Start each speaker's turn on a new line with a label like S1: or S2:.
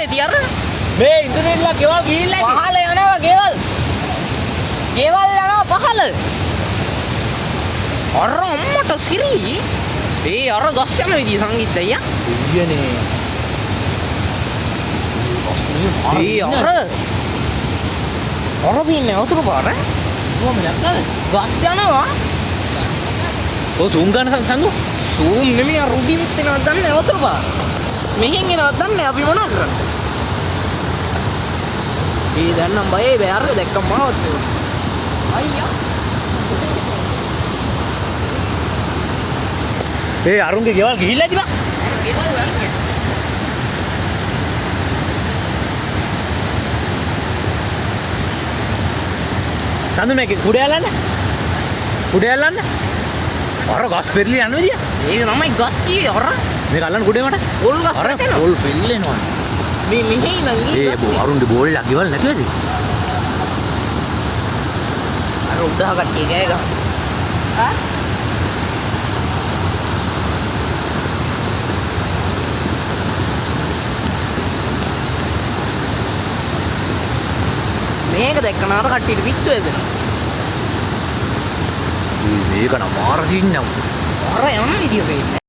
S1: ඇති අර
S2: මේ ඉන්ටර්නෙට්ලා ගෙවල් ගිහිල්ලා ඇති.
S1: පහළ යනවා ගෙවල්. ගෙවල් යනවා පහළ. අර අම්මට සිරි. ඒ අර ගස් යන විදිය සංගීත අයියා.
S2: ඊයනේ.
S1: ඒ අර පින්නේ වතුර පාර.
S2: කොහොමද යන්නේ?
S1: ගස් යනවා.
S2: ඔය සූම් ගන්න සංගු.
S1: සූම් නෙමෙයි අර රුඩි විත් එනවා දන්නේ වතුර පාර. මෙහෙන් එනවා දන්නේ අපි මොනවා කරන්නේ? ඒ දැන් නම් බයේ බෑ අර දැක්කම මාවත් අයියා.
S2: ඒ අරුන්ගේ ගෙවල් ගිහිල්ලා ඇති බා.
S1: ගෙවල් යන්නේ.
S2: සඳු මේක කුඩේ යලන්න. කුඩේ යලන්න. අර ගස් පෙරලි යන විදිය.
S1: ඒක තමයි ගස් කීයේ අර.
S2: මේක අල්ලන්න කුඩේ මට.
S1: පොල් ගස්
S2: අර
S1: නැතේනවා.
S2: පොල් පෙල්ලෙනවා.
S1: මේ මෙහි නම්
S2: ඒ අරුන්ගේ බෝලෙලා ගෙවල් නැතුවද?
S1: අර උඩහ කට්ටිය ගෑ ගහ. ආ? මේක දැක්කම අර කට්ටියට පිස්සු එදෙනවා.
S2: මේක නම් මාර සීන් නම්.
S1: අර යන විදිය පේන්නේ.